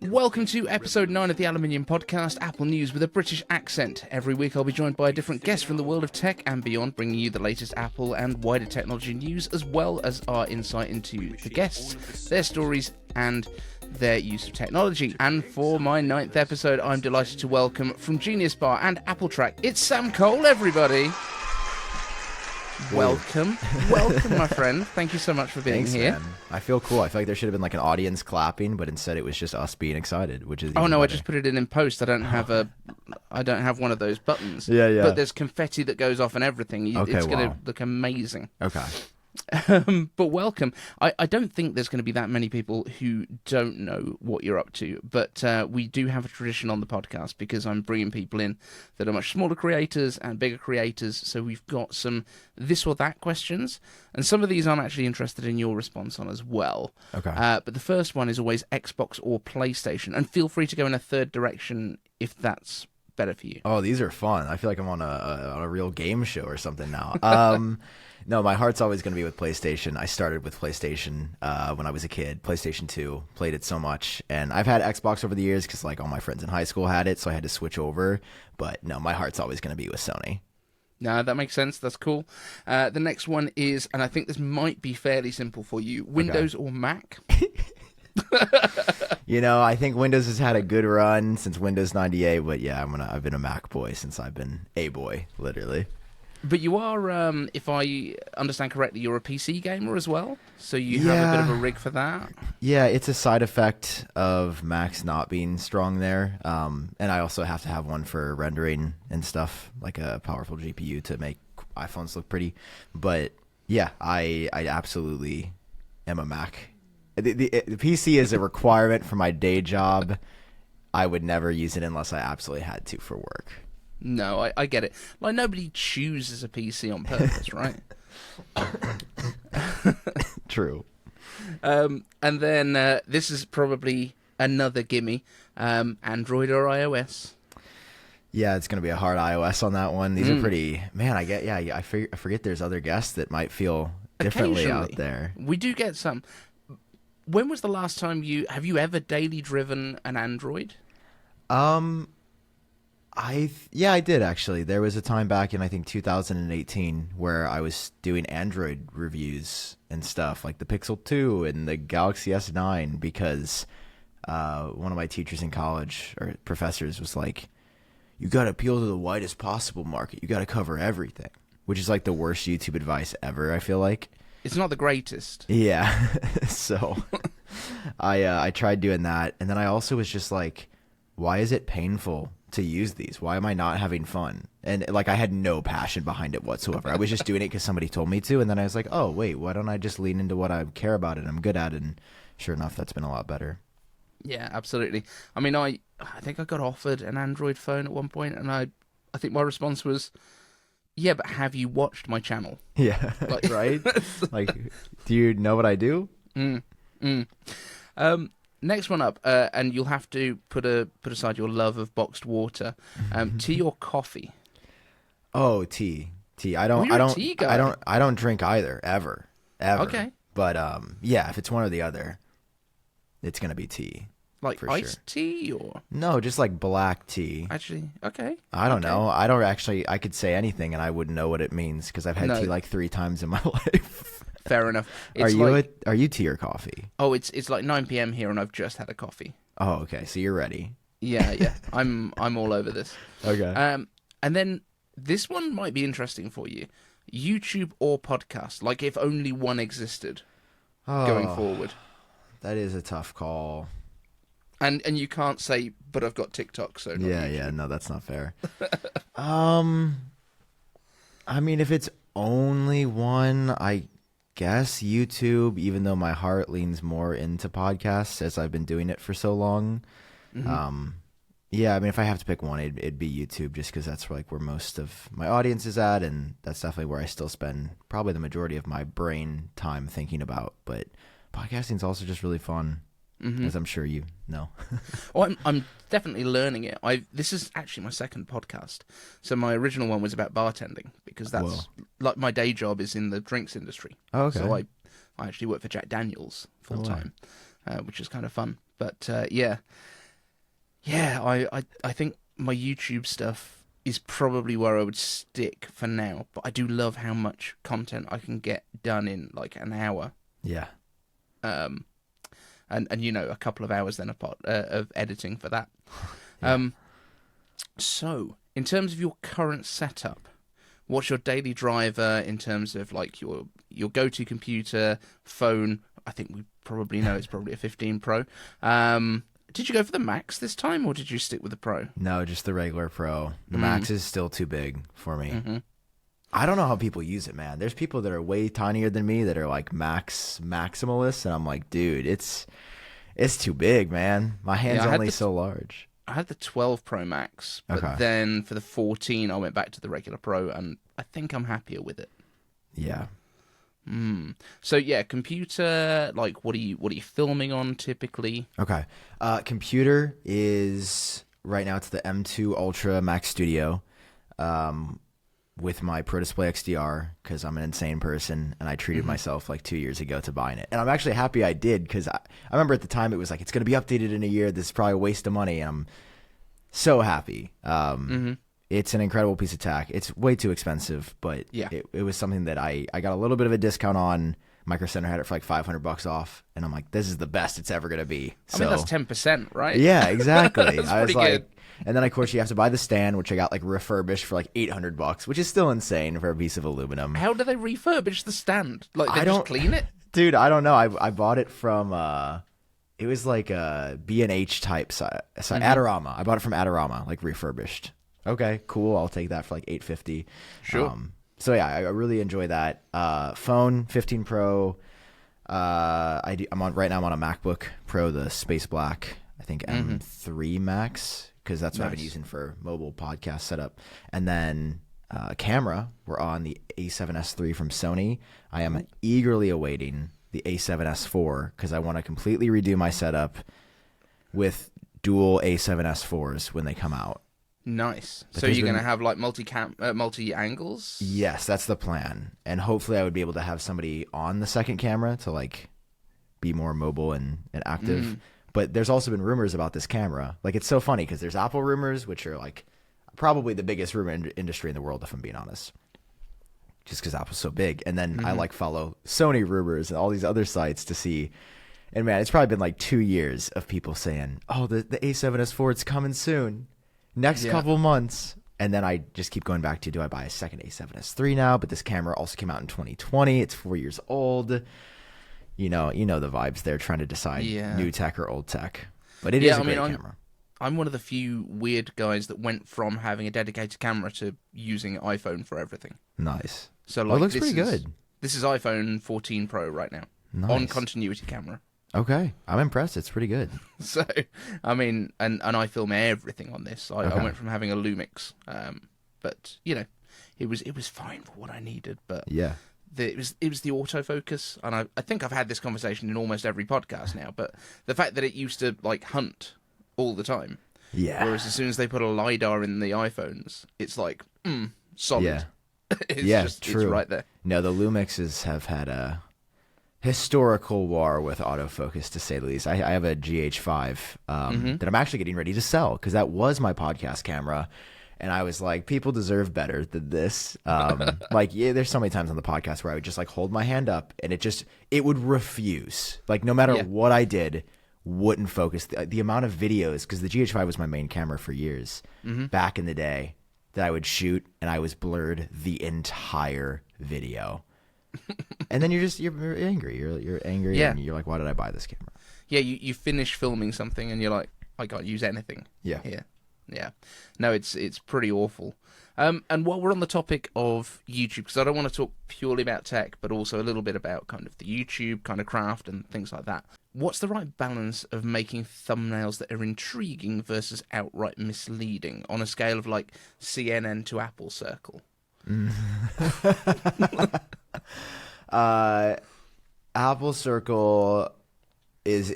Welcome to Episode 9 of the Aluminium Podcast, Apple News with a British accent. Every week I'll be joined by a different guest from the world of tech and beyond, bringing you the latest Apple and wider technology news, as well as our insight into the guests, their stories, and their use of technology. And for my 9th episode, I'm delighted to welcome from Genius Bar and AppleTrack, it's Sam Kohl, everybody. Welcome, my friend. Thank you so much for being here. Man. I feel cool. I feel like there should have been like an audience clapping, but instead it was just us being excited, which is. Oh no, better. I just put it in post. I don't have one of those buttons. Yeah. But there's confetti that goes off and everything. Okay, it's going to wow. look amazing. Okay. But welcome. I don't think there's going to be that many people who don't know what you're up to, but we do have a tradition on the podcast because I'm bringing people in that are much smaller creators and bigger creators, so we've got some this or that questions, and some of these I'm actually interested in your response on as well. Okay. But the first one is always Xbox or PlayStation, and feel free to go in a third direction if that's better for you. Oh, these are fun. I feel like I'm on a real game show or something now. No, my heart's always going to be with PlayStation. I started with PlayStation when I was a kid. PlayStation 2, played it so much. And I've had Xbox over the years because like all my friends in high school had it, so I had to switch over. But no, my heart's always going to be with Sony. No, that makes sense. That's cool. The next one is, and I think this might be fairly simple for you, Windows or Mac? You know, I think Windows has had a good run since Windows 98, but yeah, I've been a Mac boy since I've been a boy, literally. But you are, if I understand correctly, you're a PC gamer as well? So you have a bit of a rig for that? Yeah, it's a side effect of Macs not being strong there. And I also have to have one for rendering and stuff, like a powerful GPU to make iPhones look pretty. But yeah, I absolutely am a Mac. The PC is a requirement for my day job. I would never use it unless I absolutely had to for work. No, I get it. Like, nobody chooses a PC on purpose, right? True. And then this is probably another gimme. Android or iOS? Yeah, it's going to be a hard iOS on that one. These are pretty... Man, I forget there's other guests that might feel differently out there. We do get some. When was the last time have you ever daily driven an Android? I did actually. There was a time back in I think 2018 where I was doing Android reviews and stuff like the Pixel 2 and the Galaxy S9 because one of my teachers in college or professors was like, "You got to appeal to the widest possible market. You got to cover everything," which is like the worst YouTube advice ever. I feel like it's not the greatest. Yeah, so I tried doing that, and then I also was just like, why is it painful to use these? Why am I not having fun? And like I had no passion behind it whatsoever. I was just doing it because somebody told me to, and then I was like, oh wait, why don't I just lean into what I care about and I'm good at? And sure enough, that's been a lot better. Yeah, absolutely. I mean, I think I got offered an Android phone at one point, and I think my response was, yeah, but have you watched my channel? Yeah, like, right? Like, do you know what I do? Next one up, and you'll have to put aside your love of boxed water. Tea or coffee? Oh, tea. I don't drink either, ever. Okay. But yeah, if it's one or the other, it's gonna be tea. Like for iced sure. tea or? No, just like black tea. Actually, okay. I don't know. I don't actually. I could say anything and I wouldn't know what it means because I've had tea like 3 times in my life. Fair enough. Are you tea or coffee? Oh, it's like 9 p.m. here and I've just had a coffee. Oh, okay. So you're ready. Yeah. I'm all over this. Okay. And then this one might be interesting for you. YouTube or podcast? Like if only one existed going forward. That is a tough call. And you can't say, but I've got TikTok, so not YouTube. Yeah, no, that's not fair. I mean, if it's only one, I guess YouTube, even though my heart leans more into podcasts as I've been doing it for so long. Yeah, I mean, if I have to pick one, it'd be YouTube just because that's like where most of my audience is at, and that's definitely where I still spend probably the majority of my brain time thinking about. But podcasting is also just really fun. As I'm sure you know. Well, I'm definitely learning it. This is actually my second podcast. So my original one was about bartending because that's like my day job is in the drinks industry. Oh, okay. So I actually work for Jack Daniels full time. which is kind of fun. But yeah, I think my YouTube stuff is probably where I would stick for now. But I do love how much content I can get done in like an hour. Yeah. And a couple of hours then of editing for that. Yeah. So in terms of your current setup, what's your daily driver in terms of like your go-to computer, phone? I think we probably know it's probably a 15 Pro. Did you go for the Max this time, or did you stick with the Pro? No, just the regular Pro. The Max is still too big for me. Mm-hmm. I don't know how people use it, man. There's people that are way tinier than me that are like maximalists, and I'm like, dude, it's too big, man. My hand's only so large. I had the 12 Pro Max, but then for the 14, I went back to the regular Pro, and I think I'm happier with it. Yeah. So yeah, computer. Like, what are you filming on typically? Okay. Computer is right now. It's the M2 Ultra Max Studio, with my Pro Display XDR because I'm an insane person and I treated myself like 2 years ago to buying it, and I'm actually happy I did because I remember at the time it was like it's going to be updated in a year. This is probably a waste of money, and I'm so happy. It's an incredible piece of tech. It's way too expensive, but it was something that I got a little bit of a discount on. Micro Center had it for like $500 off, and I'm like, this is the best it's ever going to be. I mean, that's 10%, right? Yeah, exactly. That's I was pretty like, good. and then of course you have to buy the stand, which I got like refurbished for like $800, which is still insane for a piece of aluminum. How do they refurbish the stand? Like they just clean it? Dude, I don't know. I bought it from it was like a B&H type site, Adorama. I bought it from Adorama, like refurbished. Okay, cool. I'll take that for like $850. Sure. So yeah, I really enjoy that. Phone 15 Pro. I'm on right now. I'm on a MacBook Pro, the Space Black. I think M3 Max, because that's what I've been using for mobile podcast setup. And then camera, we're on the A7S III from Sony. I am eagerly awaiting the A7S IV because I want to completely redo my setup with dual A7S IVs when they come out. Nice. So you're going to have like multi angles? Yes, that's the plan. And hopefully I would be able to have somebody on the second camera to like be more mobile and active. But there's also been rumors about this camera. Like, it's so funny because there's Apple rumors, which are like probably the biggest rumor industry in the world, if I'm being honest, just because Apple's so big. And then I like follow Sony rumors and all these other sites to see. And man, it's probably been like 2 years of people saying, oh, the A7S IV, it's coming soon. Next couple months. And then I just keep going back to, do I buy a second A7S III now? But this camera also came out in 2020. It's 4 years old. You know the vibes there, trying to decide new tech or old tech. But it is a great camera. I'm one of the few weird guys that went from having a dedicated camera to using iPhone for everything. Nice. So like, it looks pretty good. This is iPhone 14 Pro right now. Nice. On continuity camera. Okay. I'm impressed. It's pretty good. So, I mean, and I film everything on this. I went from having a Lumix, but, you know, it was fine for what I needed. But yeah, it was the autofocus, and I think I've had this conversation in almost every podcast now, but the fact that it used to, like, hunt all the time. Yeah. Whereas as soon as they put a LiDAR in the iPhones, it's like, solid. Yeah. It's true. It's right there. No, the Lumixes have had a historical war with autofocus, to say the least. I have a GH5 that I'm actually getting ready to sell because that was my podcast camera. And I was like, people deserve better than this. Like, there's so many times on the podcast where I would just like hold my hand up and it would refuse. Like, no matter what I did, wouldn't focus. The amount of videos, because the GH5 was my main camera for years back in the day, that I would shoot and I was blurred the entire video. And then you're angry. You're angry and you're like, why did I buy this camera? Yeah, you finish filming something and you're like, I can't use anything here. Yeah. No, it's pretty awful. And while we're on the topic of YouTube, because I don't want to talk purely about tech, but also a little bit about kind of the YouTube kind of craft and things like that. What's the right balance of making thumbnails that are intriguing versus outright misleading on a scale of like CNN to Apple Circle? Apple Circle is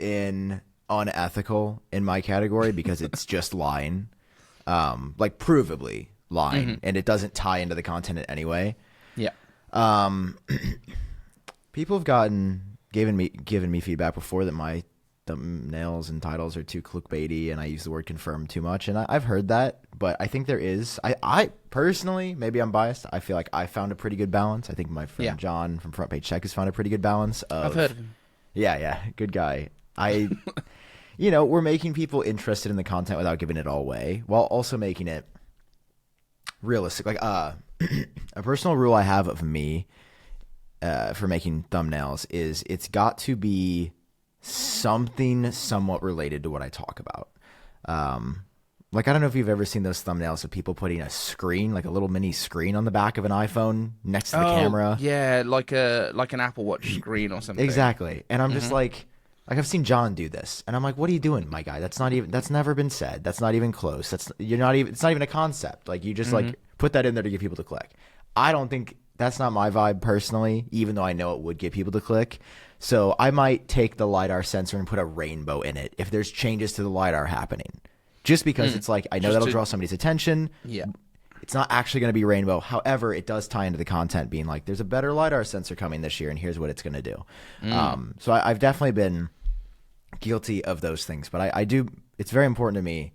unethical in my category because it's just lying, like provably lying, and it doesn't tie into the content in any way. Yeah. People have given me feedback before that my thumbnails and titles are too clickbaity and I use the word confirm too much. And I've heard that, but I think there is. I personally, maybe I'm biased, I feel like I found a pretty good balance. I think my friend John from Front Page Tech has found a pretty good balance. I've heard of him. Yeah, good guy. We're making people interested in the content without giving it all away, while also making it realistic. Like a personal rule I have of me for making thumbnails is it's got to be something somewhat related to what I talk about. Like, I don't know if you've ever seen those thumbnails of people putting a screen, like a little mini screen on the back of an iPhone next to the camera. Yeah, like an Apple Watch screen or something. Exactly. And I'm just like I've seen John do this, and I'm like, what are you doing, my guy? That's never been said. That's not even close. It's not even a concept. Like, you just like put that in there to get people to click. I don't think that's not my vibe personally, even though I know it would get people to click. So I might take the LiDAR sensor and put a rainbow in it if there's changes to the LiDAR happening. Just because it's like, I know that'll draw somebody's attention. Yeah. It's not actually going to be rainbow. However, it does tie into the content being like, there's a better LiDAR sensor coming this year, and here's what it's going to do. So I've definitely been guilty of those things. But I do, it's very important to me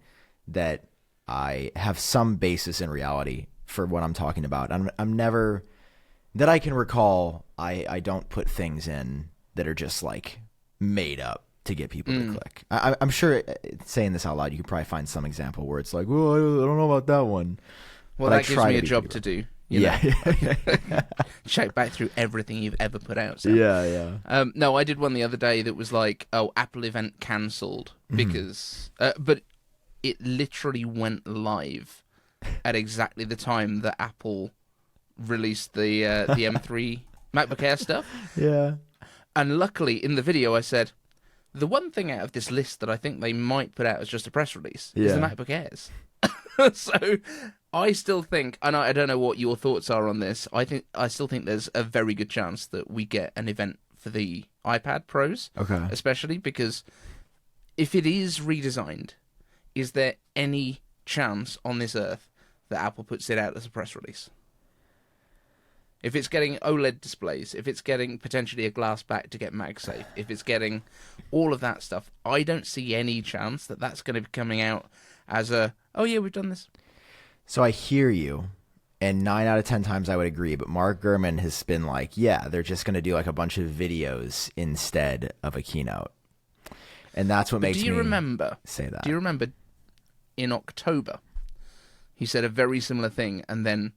that I have some basis in reality for what I'm talking about. I'm never, that I can recall, I don't put things in that are just like made up to get people to click. I'm sure, saying this out loud, you could probably find some example where it's like, well, I don't know about that one. Well, but that gives me a job to do. Yeah. Check back through everything you've ever put out. So. Yeah. No, I did one the other day that was like, Apple event cancelled because, but it literally went live at exactly the time that Apple released the M3 MacBook Air stuff. Yeah. And luckily, in the video, I said, the one thing out of this list that I think they might put out as just a press release is the MacBook Airs. So I still think, and I don't know what your thoughts are on this, I still think there's a very good chance that we get an event for the iPad Pros. Okay. Especially because if it is redesigned, is there any chance on this earth that Apple puts it out as a press release? If it's getting OLED displays, if it's getting potentially a glass back to get MagSafe, if it's getting all of that stuff, I don't see any chance that that's going to be coming out as a, oh yeah, we've done this. So I hear you, and 9 out of 10 times I would agree, but Mark Gurman has been like, yeah, they're just going to do like a bunch of videos instead of a keynote. And that's what makes me say that. Do you remember in October, he said a very similar thing, and then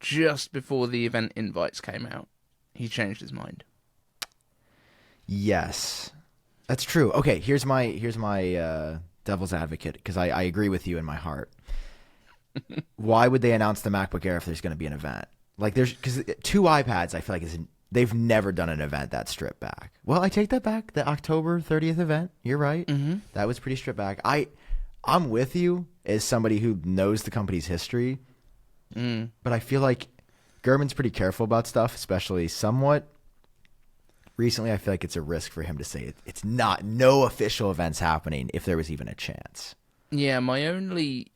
just before the event invites came out, he changed his mind. Yes, that's true. Okay, here's my devil's advocate, because I agree with you in my heart. Why would they announce the MacBook Air if there's going to be an event? Like, because 2 iPads, I feel like they've never done an event that stripped back. Well, I take that back. The October 30th event, you're right. That was pretty stripped back. I'm with you as somebody who knows the company's history. But I feel like Gurman's pretty careful about stuff, especially somewhat. Recently, I feel like it's a risk for him to say it's no official events happening if there was even a chance. Yeah, my only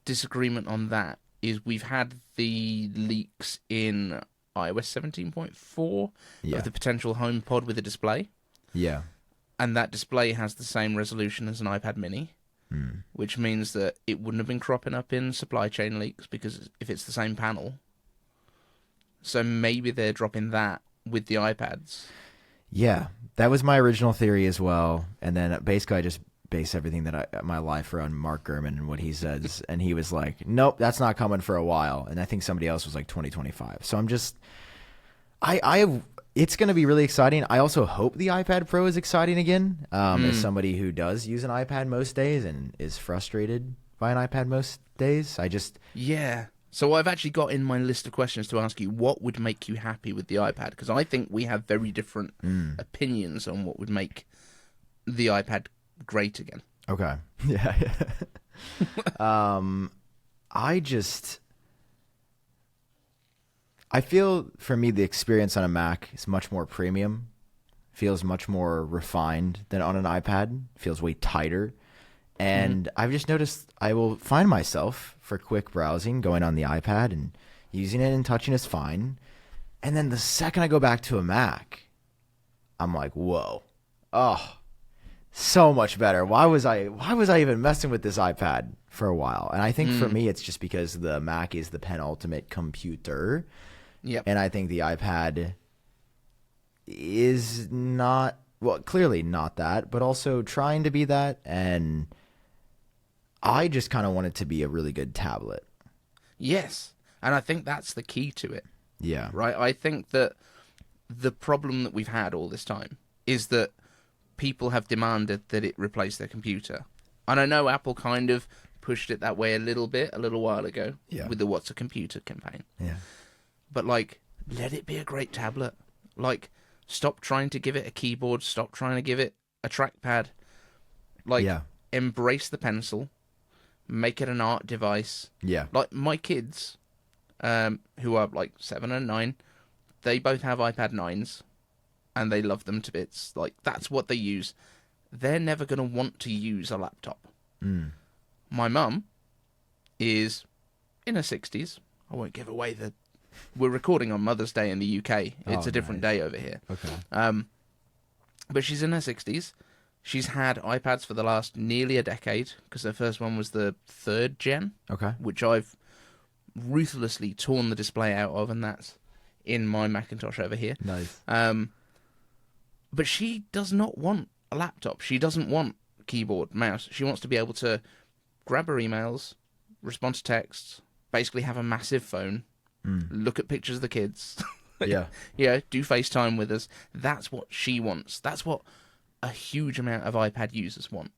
disagreement on that is we've had the leaks in iOS 17.4 of the potential HomePod with a display. Yeah. And that display has the same resolution as an iPad mini. Which means that it wouldn't have been cropping up in supply chain leaks because if it's the same panel. So maybe they're dropping that with the iPads. Yeah, that was my original theory as well. And then basically I just base everything that my life around Mark Gurman and what he says. And he was like, nope, that's not coming for a while. And I think somebody else was like 2025. So I'm just, it's going to be really exciting. I also hope the iPad Pro is exciting again. As somebody who does use an iPad most days and is frustrated by an iPad most days, Yeah. So I've actually got in my list of questions to ask you, what would make you happy with the iPad? Because I think we have very different opinions on what would make the iPad great again. Okay. Yeah. I feel, for me, the experience on a Mac is much more premium, feels much more refined than on an iPad, feels way tighter. And I've just noticed I will find myself, for quick browsing, going on the iPad and using it and touching is fine. And then the second I go back to a Mac, I'm like, whoa. Oh, so much better. Why was I even messing with this iPad for a while? And I think for me, it's just because the Mac is the penultimate computer. Yep. And I think the iPad is not, well, clearly not that, but also trying to be that. And I just kind of want it to be a really good tablet. Yes. And I think that's the key to it. Yeah. Right? I think that the problem that we've had all this time is that people have demanded that it replace their computer. And I know Apple kind of pushed it that way a little while ago with the What's a Computer campaign. Yeah. But, like, let it be a great tablet. Like, stop trying to give it a keyboard. Stop trying to give it a trackpad. Like, embrace the pencil. Make it an art device. Yeah. Like, my kids, who are, like, 7 and 9, they both have iPad 9s. And they love them to bits. Like, that's what they use. They're never going to want to use a laptop. My mum is in her 60s. I won't give away the... We're recording on Mother's Day in the UK. It's a different day over here. Okay. But she's in her 60s. She's had iPads for the last nearly a decade, because her first one was the 3rd gen. Okay. Which I've ruthlessly torn the display out of, and that's in my Macintosh over here. Nice. But she does not want a laptop. She doesn't want keyboard, mouse. She wants to be able to grab her emails, respond to texts, basically have a massive phone, look at pictures of the kids. Yeah. Do FaceTime with us. That's what she wants. That's what a huge amount of iPad users want.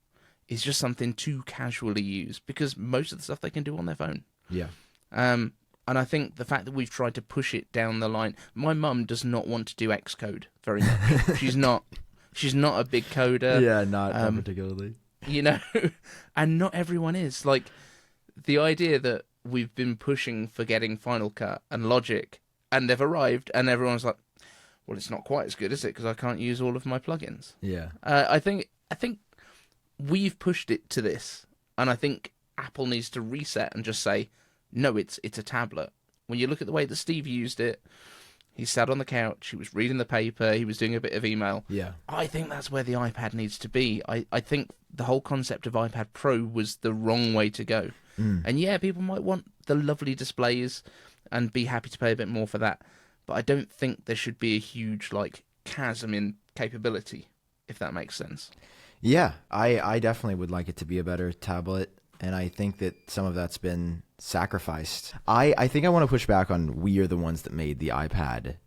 Is just something to casually use, because most of the stuff they can do on their phone. Yeah. And I think the fact that we've tried to push it down the line... My mum does not want to do Xcode very much. She's not a big coder. Yeah, not particularly. You know, and not everyone is. Like, the idea that we've been pushing for getting Final Cut and Logic, and they've arrived, and everyone's like, well, it's not quite as good, is it? Because I can't use all of my plugins. Yeah. I think we've pushed it to this, and I think Apple needs to reset and just say, no, it's a tablet. When you look at the way that Steve used it, he sat on the couch, he was reading the paper, he was doing a bit of email. Yeah. I think that's where the iPad needs to be. I think the whole concept of iPad Pro was the wrong way to go. And yeah, people might want the lovely displays and be happy to pay a bit more for that. But I don't think there should be a huge, like, chasm in capability, if that makes sense. Yeah, I definitely would like it to be a better tablet, and I think that some of that's been sacrificed. I think I want to push back on we are the ones that made the iPad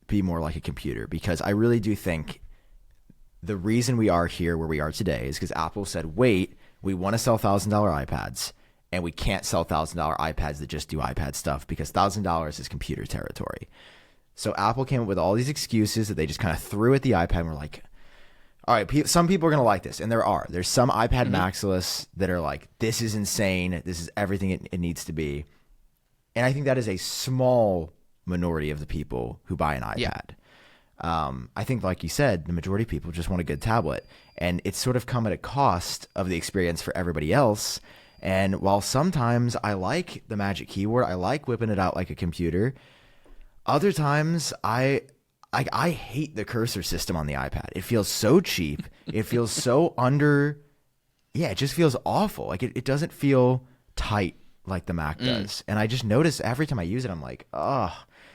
be more like a computer, because I really do think the reason we are here where we are today is because Apple said, wait, we want to sell $1,000 iPads, and we can't sell $1,000 iPads that just do iPad stuff because $1,000 is computer territory. So Apple came up with all these excuses that they just kind of threw at the iPad and were like, all right, some people are going to like this. And there's some iPad Maxilists that are like, this is insane. This is everything it needs to be. And I think that is a small minority of the people who buy an iPad. I think, like you said, the majority of people just want a good tablet. And it's sort of come at a cost of the experience for everybody else. And while sometimes I like the Magic Keyboard, I like whipping it out like a computer, other times I hate the cursor system on the iPad. It feels so cheap. It feels so it just feels awful. Like it doesn't feel tight like the Mac does. And I just notice every time I use it, I'm like,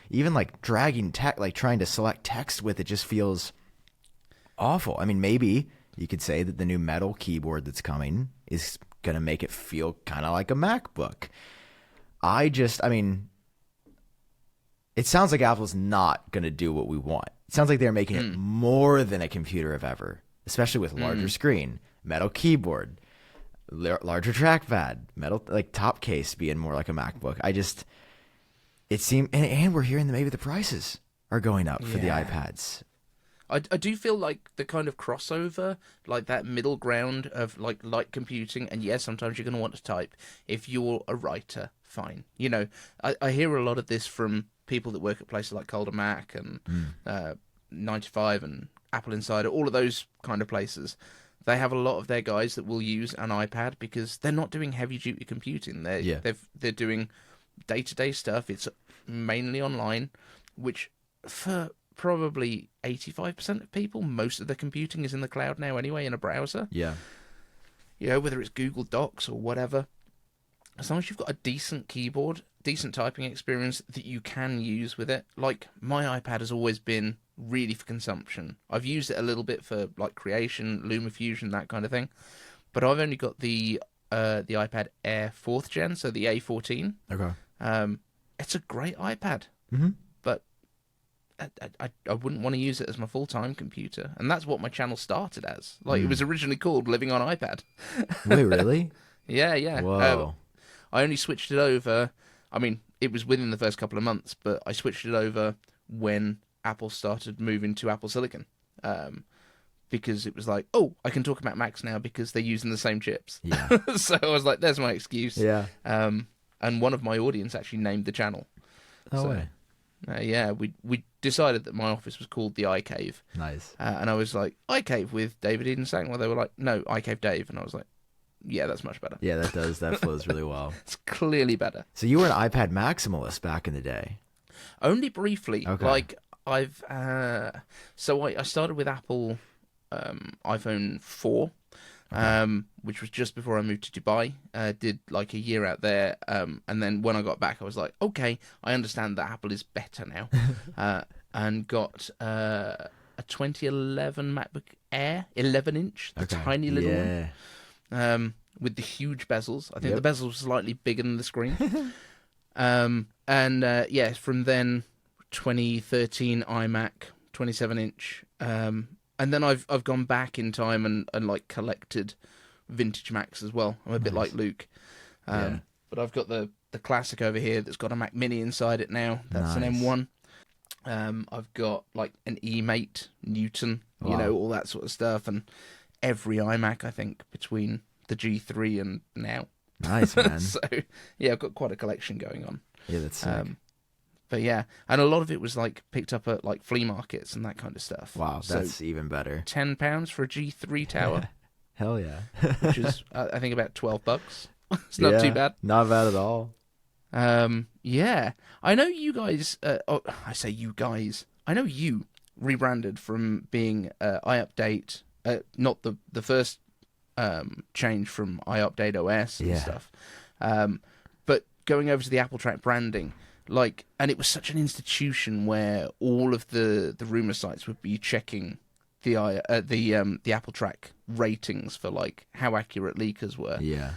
even like dragging text, like trying to select text with it just feels awful. I mean, maybe you could say that the new metal keyboard that's coming is going to make it feel kind of like a MacBook. It sounds like Apple's not going to do what we want. It sounds like they're making it more than a computer of ever, especially with larger screen, metal keyboard, larger trackpad, metal like top case being more like a MacBook. It seemed, and we're hearing that maybe the prices are going up for the iPads. I do feel like the kind of crossover, like that middle ground of like light computing, and yes, sometimes you're going to want to type. If you're a writer, fine. You know, I hear a lot of this from people that work at places like Calder Mac and 95 and Apple Insider, all of those kind of places. They have a lot of their guys that will use an iPad because they're not doing heavy-duty computing. They're doing day-to-day stuff. It's mainly online, which for probably 85% of people, most of their computing is in the cloud now anyway, in a browser. Yeah. You know, whether it's Google Docs or whatever. As long as you've got a decent keyboard, decent typing experience that you can use with it. Like, my iPad has always been really for consumption. I've used it a little bit for, like, creation, LumaFusion, that kind of thing. But I've only got the iPad Air 4th gen, so the A14. Okay. It's a great iPad. Mm-hmm. But I wouldn't want to use it as my full-time computer. And that's what my channel started as. Like, it was originally called Living on iPad. Wait, really? Yeah. Whoa. I only switched it over. I mean, it was within the first couple of months, but I switched it over when Apple started moving to Apple Silicon. Because it was like, oh, I can talk about Macs now because they're using the same chips. Yeah. So I was like, there's my excuse. Yeah. And one of my audience actually named the channel. No way. Yeah, we decided that my office was called the iCave. Nice. And I was like, iCave with David Eden Sang. Well, they were like, no, iCave Dave. And I was like, yeah, that's much better. Yeah, that flows really well. It's clearly better. So you were an iPad maximalist back in the day. Only briefly. Okay. Like, I've... so I started with Apple iPhone 4, which was just before I moved to Dubai. Did like a year out there. And then when I got back, I was like, okay, I understand that Apple is better now. And got a 2011 MacBook Air, 11-inch, the tiny little one. With the huge bezels. I think the bezels were slightly bigger than the screen. From then 2013 iMac, 27-inch. And then I've gone back in time and like collected vintage Macs as well. I'm a bit like Luke. But I've got the classic over here that's got a Mac Mini inside it now. That's an M1. I've got like an eMate Newton, you know, all that sort of stuff, and every iMac, I think, between the G3 and now. Nice, man. So, yeah, I've got quite a collection going on. Yeah, that's sick. But yeah, and a lot of it was like picked up at like flea markets and that kind of stuff. Wow, that's so, even better. £10 for a G3 tower. Hell yeah. Which is, I think, about $12. It's not too bad. Not bad at all. Yeah. I know you guys, I say you guys, I know you rebranded from being iUpdate, not the first change from iUpdate OS and stuff, but going over to the AppleTrack branding, like, and it was such an institution where all of the rumor sites would be checking the AppleTrack ratings for like how accurate leakers were. Yeah.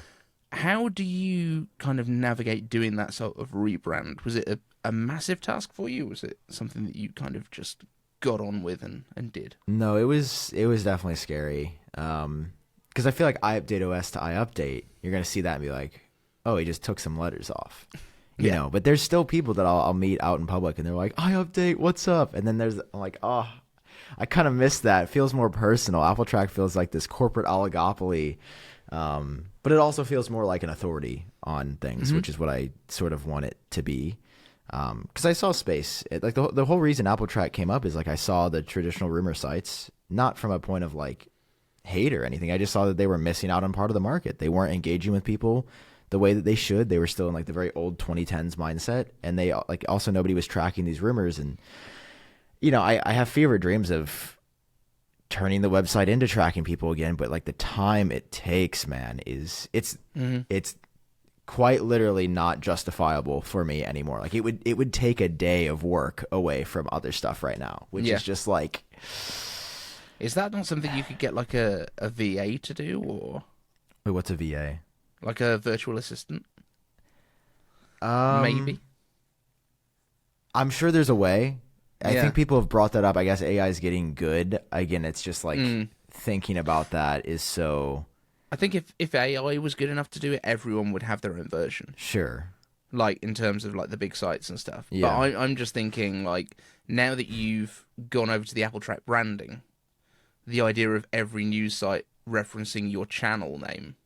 How do you kind of navigate doing that sort of rebrand? Was it a massive task for you? Was it something that you kind of just got on with and did? No, it was definitely scary. Because I feel like iUpdate OS to iUpdate, you're going to see that and be like, oh, he just took some letters off. You know, but there's still people that I'll meet out in public and they're like, iUpdate, what's up? And then I'm like, oh, I kind of miss that. It feels more personal. AppleTrack feels like this corporate oligopoly. But it also feels more like an authority on things, which is what I sort of want it to be. Because I saw space. Like the whole reason AppleTrack came up is like I saw the traditional rumor sites, not from a point of like hate or anything. I just saw that they were missing out on part of the market. They weren't engaging with people the way that they should. They were still in like the very old 2010s mindset, and they like also nobody was tracking these rumors. And you know, I have fever dreams of turning the website into tracking people again, but like the time it takes, man, it's quite literally not justifiable for me anymore. Like it would take a day of work away from other stuff right now, which is just like. Is that not something you could get like a VA to do, or? Wait, what's a VA? Like a virtual assistant? Maybe. I'm sure there's a way. I think people have brought that up. I guess AI is getting good. Again, it's just like thinking about that is so... I think if AI was good enough to do it, everyone would have their own version. Sure. Like, in terms of like the big sites and stuff. Yeah. But I'm just thinking, like, now that you've gone over to the AppleTrack branding, the idea of every news site referencing your channel name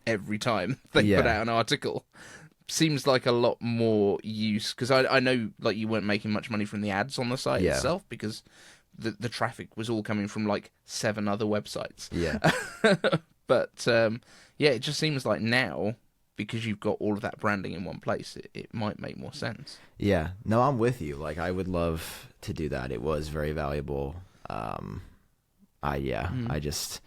every time they put out an article seems like a lot more use, because I know like you weren't making much money from the ads on the site itself, because the traffic was all coming from like 7 other websites. Yeah. But it just seems like now because you've got all of that branding in one place, it might make more sense. Yeah. No, I'm with you. Like, I would love to do that. It was very valuable. I just,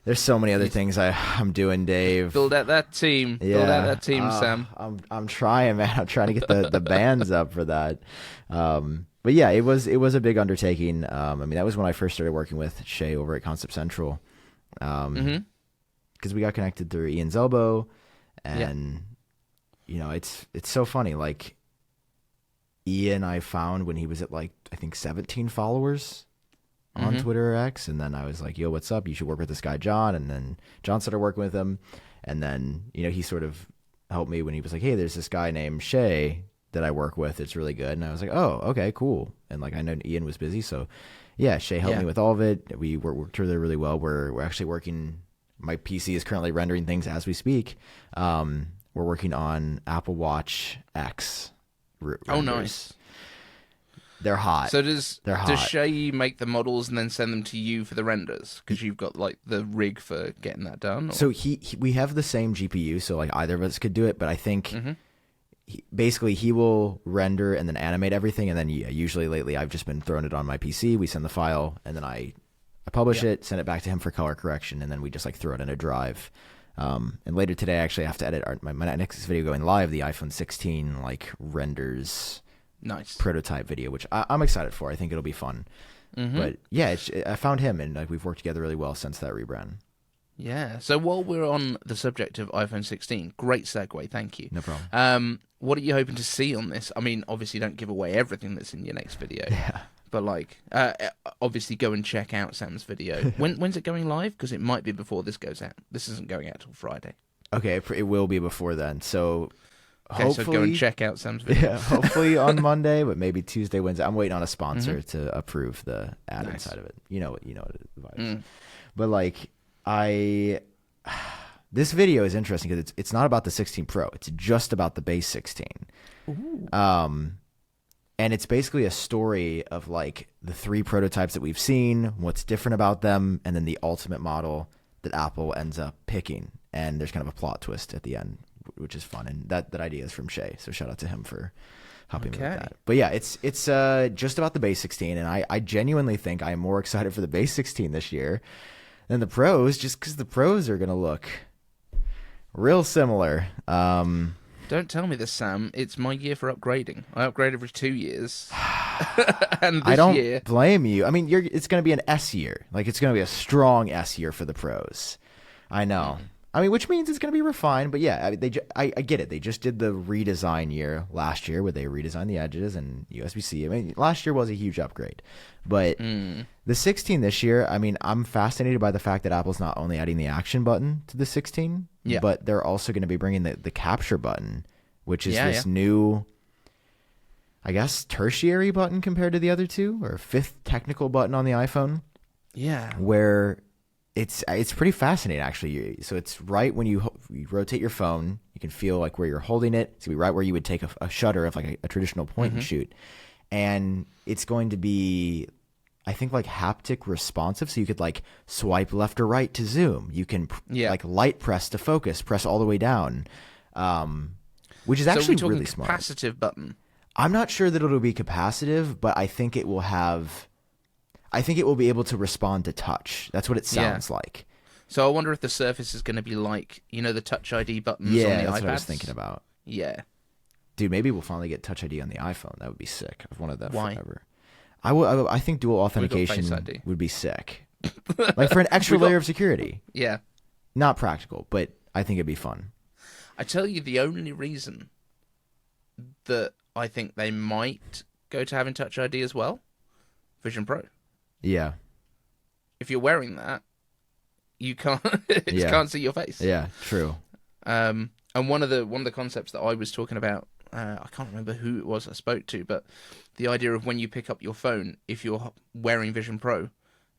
there's so many other things I'm doing, Dave. Build out that team. Yeah. Build out that team, Sam. I'm trying, man. I'm trying to get the bands up for that. But yeah, it was a big undertaking. I mean, that was when I first started working with Shay over at Concept Central. Because we got connected through Ian's elbow, and you know, it's so funny. Like, Ian, I found when he was at like, I think 17 followers on Twitter or X, and then I was like, yo, what's up? You should work with this guy John. And then John started working with him, and then, you know, he sort of helped me when he was like, hey, there's this guy named Shay that I work with. It's really good. And I was like, oh, okay, cool. And like, I know Ian was busy, so yeah, Shay helped me with all of it. We worked together really well. We're actually working. My PC is currently rendering things as we speak. We're working on Apple Watch X. Oh, nice. They're hot. So does Shay make the models and then send them to you for the renders? Because you've got like the rig for getting that done. Or? So we have the same GPU, so like either of us could do it. But I think basically he will render and then animate everything, and then usually lately I've just been throwing it on my PC. We send the file, and then I publish it, send it back to him for color correction, and then we just like throw it in a drive. And later today, I actually have to edit my next video going live. The iPhone 16 like renders prototype video, which I'm excited for. I think it'll be fun. But yeah, I found him, and like we've worked together really well since that rebrand. Yeah. So while we're on the subject of iPhone 16, great segue. Thank you. No problem. What are you hoping to see on this? I mean, obviously, don't give away everything that's in your next video. Yeah. But like, obviously, go and check out Sam's video. When's it going live? Because it might be before this goes out. This isn't going out till Friday. Okay, it will be before then. So okay, hopefully, so go and check out Sam's video. Yeah, hopefully on Monday, but maybe Tuesday, Wednesday. I'm waiting on a sponsor to approve the ad inside of it. You know the vibes. But like, this video is interesting because it's not about the 16 Pro. It's just about the base 16. Ooh. And it's basically a story of like the 3 prototypes that we've seen, what's different about them, and then the ultimate model that Apple ends up picking. And there's kind of a plot twist at the end, which is fun. And that idea is from Shay, so shout out to him for helping me with that. But yeah, it's just about the base 16, and I genuinely think I am more excited for the base 16 this year than the Pros, just because the Pros are going to look real similar. Don't tell me this, Sam. It's my year for upgrading. I upgrade every 2 years. And this I don't year... blame you. I mean, it's going to be an S year. Like, it's going to be a strong S year for the Pros. I know. I mean, which means it's going to be refined. But yeah, I get it. They just did the redesign year last year where they redesigned the edges and USB-C. I mean, last year was a huge upgrade. But the 16 this year, I mean, I'm fascinated by the fact that Apple's not only adding the action button to the 16, but they're also going to be bringing the capture button, which is this new, I guess, tertiary button compared to the other two, or 5th technical button on the iPhone. Yeah. Where it's pretty fascinating, actually. So it's right when you rotate your phone, you can feel like where you're holding it. It's going to be right where you would take a shutter of like a traditional point and shoot. And it's going to be, I think, like haptic responsive, so you could like swipe left or right to zoom. You can like light press to focus, press all the way down, which is actually really smart. Capacitive button. I'm not sure that it'll be capacitive, but I think it will be able to respond to touch. That's what it sounds like. So I wonder if the Surface is going to be like, you know, the Touch ID buttons on the iPads? Yeah, that's what I was thinking about. Yeah. Dude, maybe we'll finally get Touch ID on the iPhone. That would be sick. I've wanted that forever. I think dual authentication would be sick. Like for an extra layer of security. Yeah. Not practical, but I think it'd be fun. I tell you, the only reason that I think they might go to having Touch ID as well, Vision Pro. Yeah. If you're wearing that, you can't can't see your face. Yeah, true. And one of the concepts that I was talking about, I can't remember who it was I spoke to, but the idea of when you pick up your phone, if you're wearing Vision Pro,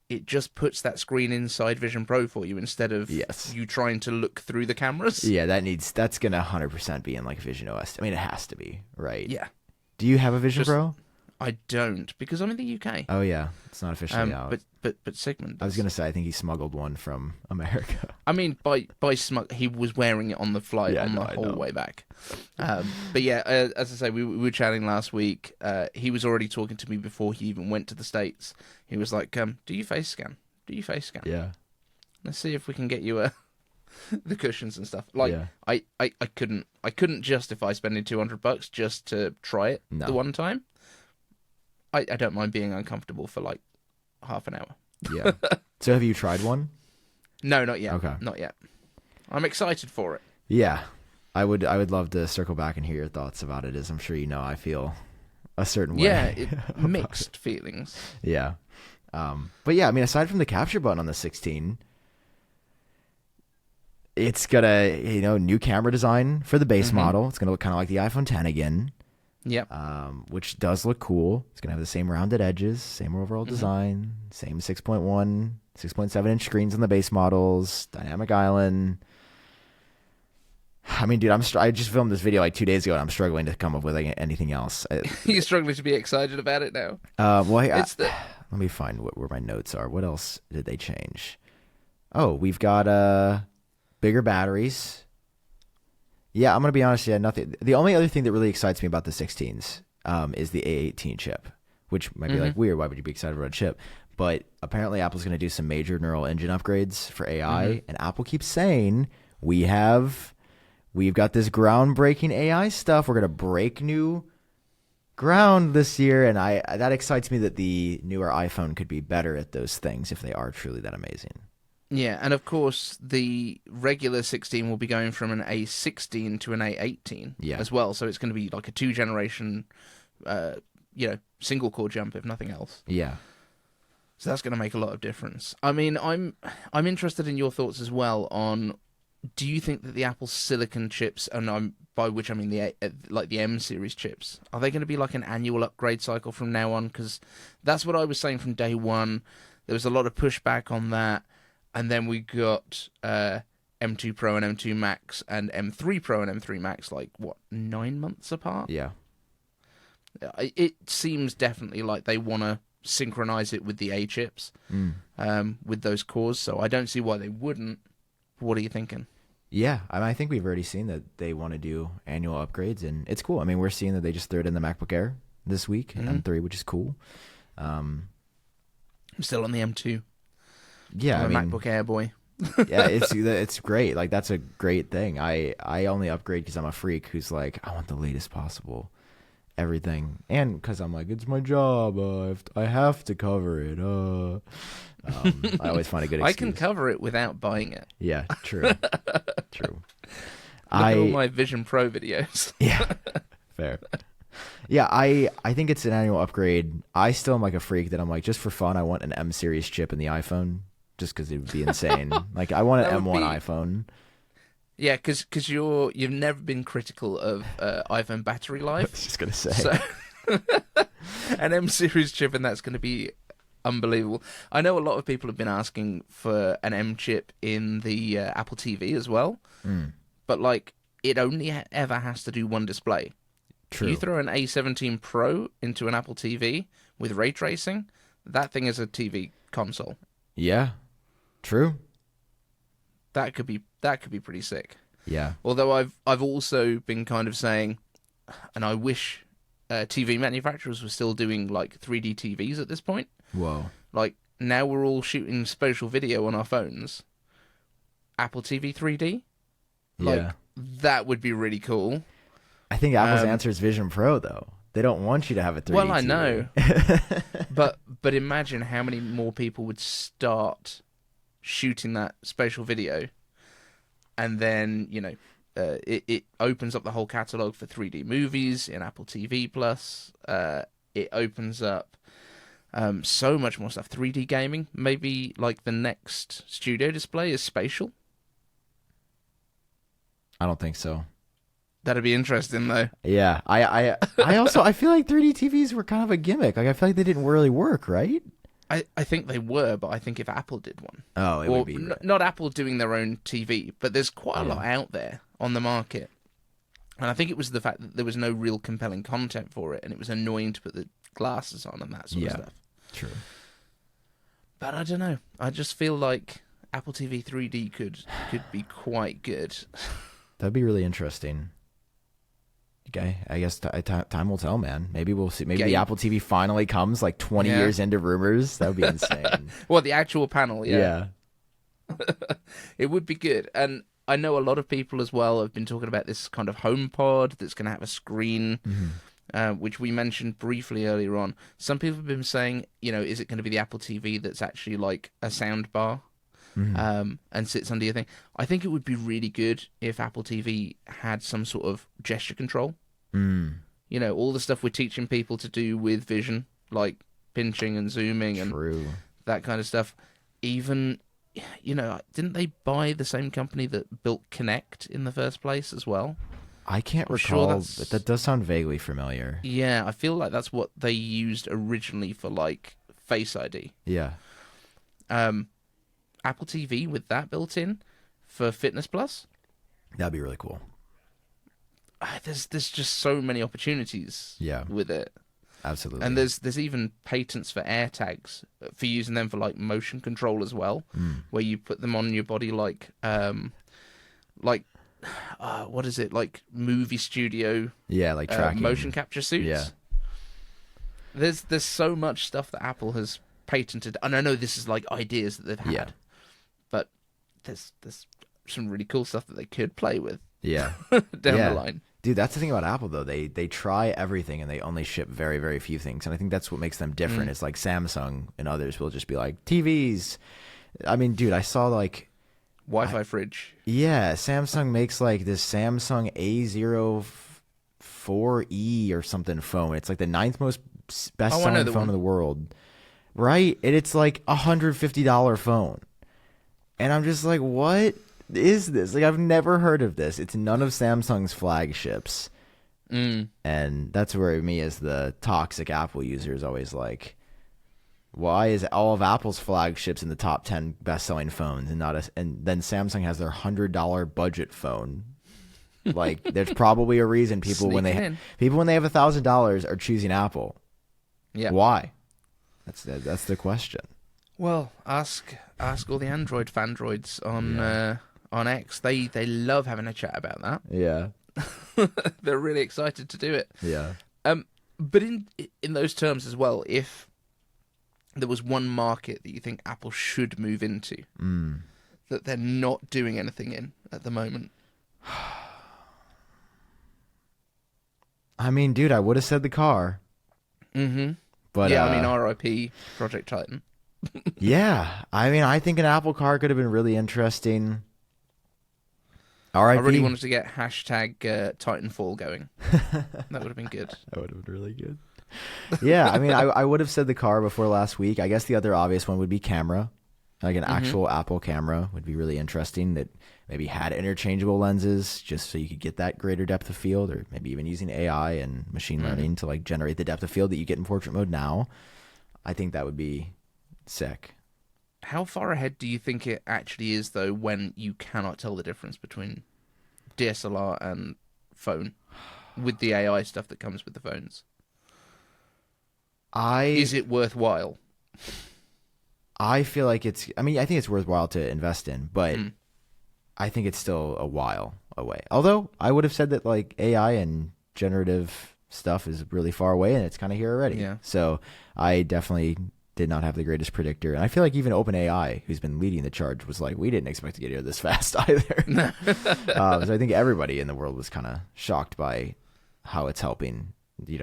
it just puts that screen inside Vision Pro for you instead of you trying to look through the cameras. Yeah, that's gonna 100% be in like Vision OS. I mean, it has to be, right? Yeah. Do you have a Vision Pro? I don't, because I'm in the UK. Oh yeah, it's not officially out. But Sigmund does. I was gonna say I think he smuggled one from America. I mean, he was wearing it on the flight the whole way back. But yeah, as I say, we were chatting last week. He was already talking to me before he even went to the States. He was like, "Do you face scan? Do you face scan? Yeah. Let's see if we can get you the cushions and stuff." Like, Yeah. I couldn't justify spending $200 just to try it the one time. I don't mind being uncomfortable for like half an hour. Yeah. So have you tried one? No, not yet. Okay. Not yet. I'm excited for it. Yeah. I would love to circle back and hear your thoughts about it, as I'm sure you know I feel a certain way. Yeah, mixed feelings. Yeah. But yeah, I mean, aside from the capture button on the 16, it's got a new camera design for the base model. It's gonna look kind of like the iPhone 10 again. Yep. Which does look cool. It's gonna have the same rounded edges, same overall design, same 6.1, 6.7-inch screens on the base models, dynamic island. I mean, dude, I just filmed this video like 2 days ago, and I'm struggling to come up with anything else. You're struggling to be excited about it now. Let me find where my notes are. What else did they change? Oh, we've got bigger batteries. Yeah, I'm gonna be honest. Yeah, nothing. The only other thing that really excites me about the 16s is the A18 chip, which might be like weird. Why would you be excited about a chip? But apparently, Apple's gonna do some major neural engine upgrades for AI, and Apple keeps saying we've got this groundbreaking AI stuff. We're gonna break new ground this year, and that excites me that the newer iPhone could be better at those things if they are truly that amazing. Yeah, and of course, the regular 16 will be going from an A16 to an A18 as well. So it's going to be like a 2-generation, single core jump, if nothing else. Yeah. So that's going to make a lot of difference. I mean, I'm interested in your thoughts as well on, do you think that the Apple Silicon chips, and by which I mean the M series chips, are they going to be like an annual upgrade cycle from now on? Because that's what I was saying from day one. There was a lot of pushback on that. And then we got M2 Pro and M2 Max and M3 Pro and M3 Max, 9 months apart? Yeah. It seems definitely like they want to synchronize it with the A chips, with those cores. So I don't see why they wouldn't. What are you thinking? Yeah, I think we've already seen that they want to do annual upgrades, and it's cool. I mean, we're seeing that they just threw it in the MacBook Air this week, M3, which is cool. I'm still on the M2. Yeah, I'm a MacBook Air boy. Yeah, it's great. Like, that's a great thing. I only upgrade because I'm a freak who's like, I want the latest possible everything, and because I'm like, it's my job. I have to cover it. I always find a good excuse. I can cover it without buying it. Yeah, true. True. Look at all my Vision Pro videos. Yeah, fair. Yeah, I think it's an annual upgrade. I still am like a freak that I'm like, just for fun, I want an M series chip in the iPhone, just because it would be insane. Like, I want an M1 iPhone. Yeah, because you've never been critical of iPhone battery life. I was just gonna say. So, an M series chip, and that's going to be unbelievable. I know a lot of people have been asking for an M chip in the Apple TV as well, but like, it only ever has to do one display. True. You throw an A17 Pro into an Apple TV with ray tracing, that thing is a TV console. Yeah, true. That could be pretty sick. Yeah. Although I've also been kind of saying, and I wish TV manufacturers were still doing like 3D TVs at this point. Whoa. Like, now we're all shooting spatial video on our phones. Apple TV 3D? Like, that would be really cool. I think Apple's answer is Vision Pro, though. They don't want you to have a 3D Well, I TV. know. but imagine how many more people would start shooting that spatial video, and then, it opens up the whole catalog for 3D movies in Apple TV Plus. It opens up so much more stuff. 3D gaming. Maybe like the next studio display is spatial. I don't think so. That'd be interesting, though. Yeah, I also I feel like 3D TVs were kind of a gimmick. Like, I feel like they didn't really work, right? I think they were, but I think if Apple did one, it would be not Apple doing their own TV, but there's quite a lot out there on the market, and I think it was the fact that there was no real compelling content for it, and it was annoying to put the glasses on and that sort of stuff. True. But I don't know. I just feel like Apple TV 3D could be quite good. That'd be really interesting. Okay, I guess time will tell, man. Maybe we'll see. Maybe the Apple TV finally comes like 20 years into rumors. That would be insane. Well, the actual panel, yeah. It would be good. And I know a lot of people as well have been talking about this kind of HomePod that's going to have a screen, which we mentioned briefly earlier on. Some people have been saying, is it going to be the Apple TV that's actually like a sound bar and sits under your thing? I think it would be really good if Apple TV had some sort of gesture control. All the stuff we're teaching people to do with vision, like pinching and zooming and that kind of stuff. Even... didn't they buy the same company that built Kinect in the first place as well? I can't recall, but that does sound vaguely familiar. Yeah, I feel like that's what they used originally for, like, Face ID. Yeah. Apple TV with that built in for Fitness Plus? That'd be really cool. There's just so many opportunities with it. Absolutely. And there's even patents for AirTags for using them for like motion control as well, where you put them on your body like what is it, like movie studio? Yeah, like tracking motion capture suits. Yeah. There's so much stuff that Apple has patented, and I know this is like ideas that they've had, but there's some really cool stuff that they could play with. Yeah. down the line. Dude, that's the thing about Apple, though. They try everything, and they only ship very, very few things. And I think that's what makes them different. It's like Samsung and others will just be like, TVs. I mean, dude, I saw like... Wi-Fi fridge. Yeah, Samsung makes like this Samsung A04E or something phone. It's like the 9th most best-selling phone in the world. Right? And it's like $150 phone. And I'm just like, what is this? Like, I've never heard of this. It's none of Samsung's flagships. And that's where me as the toxic Apple user is always like, why is all of Apple's flagships in the top 10 best-selling phones and and then Samsung has their $100 budget phone? Like, there's probably a reason people when they have $1,000 are choosing Apple. Yeah. Why? That's the question. Well, ask all the Android fandroids on X. They love having a chat about that. Yeah. They're really excited to do it. Yeah. But in those terms as well, if there was one market that you think Apple should move into that they're not doing anything in at the moment. I mean, dude, I would have said the car. But yeah, I mean, RIP Project Titan. Yeah, I mean, I think an Apple car could have been really interesting. RIP. I really wanted to get hashtag Titanfall going. That would have been good. That would have been really good. Yeah, I mean, I would have said the car before last week. I guess the other obvious one would be camera. Like an actual Apple camera would be really interesting that maybe had interchangeable lenses just so you could get that greater depth of field, or maybe even using AI and machine learning to like generate the depth of field that you get in portrait mode now. I think that would be sick. How far ahead do you think it actually is, though, when you cannot tell the difference between DSLR and phone with the AI stuff that comes with the phones? Is it worthwhile? I feel like I think it's worthwhile to invest in, but I think it's still a while away. Although I would have said that like AI and generative stuff is really far away, and it's kind of here already. Yeah. So I definitely did not have the greatest predictor. And I feel like even OpenAI, who's been leading the charge, was like, we didn't expect to get here this fast either. So I think everybody in the world was kind of shocked by how it's helping,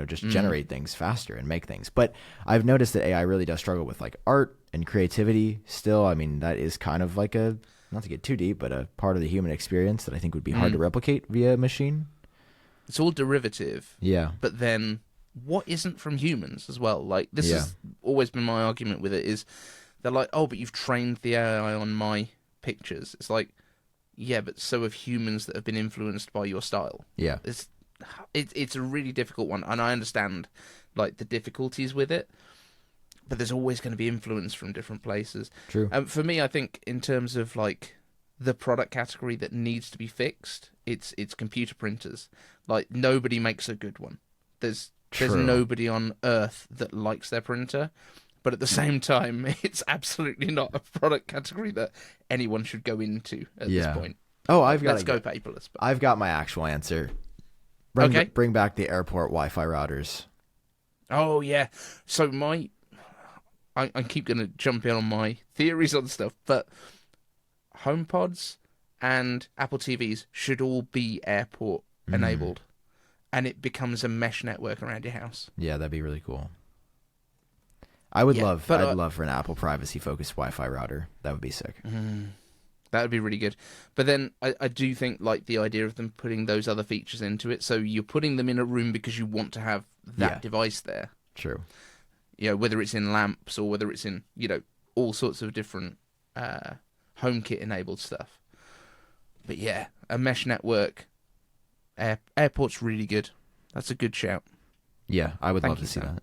just generate things faster and make things. But I've noticed that AI really does struggle with like art and creativity still. I mean, that is kind of like not to get too deep, but a part of the human experience that I think would be hard to replicate via a machine. It's all derivative. Yeah. But then what isn't from humans as well? Like, this has always been my argument with it, is they're like, oh, but you've trained the AI on my pictures. It's like, yeah, but so have humans that have been influenced by your style. Yeah. It's a really difficult one, and I understand like the difficulties with it, but there's always going to be influence from different places. True. For me, I think in terms of like the product category that needs to be fixed, it's computer printers. Like, nobody makes a good one. There's There's True. nobody on earth that likes their printer. But at the same time, it's absolutely not a product category that anyone should go into at this point. Oh, Let's go paperless. But... I've got my actual answer. Bring back the airport Wi-Fi routers. Oh, yeah. So I keep going to jump in on my theories on stuff, but HomePods and Apple TVs should all be airport enabled, and it becomes a mesh network around your house. Yeah, that'd be really cool. I'd love for an Apple privacy-focused Wi-Fi router. That would be sick. That would be really good. But then I do think like the idea of them putting those other features into it. So you're putting them in a room because you want to have that device there. True. You know, whether it's in lamps or whether it's in, you know, all sorts of different HomeKit enabled stuff. But yeah, a mesh network. Airport's really good. That's a good shout. Yeah, I would love to see that.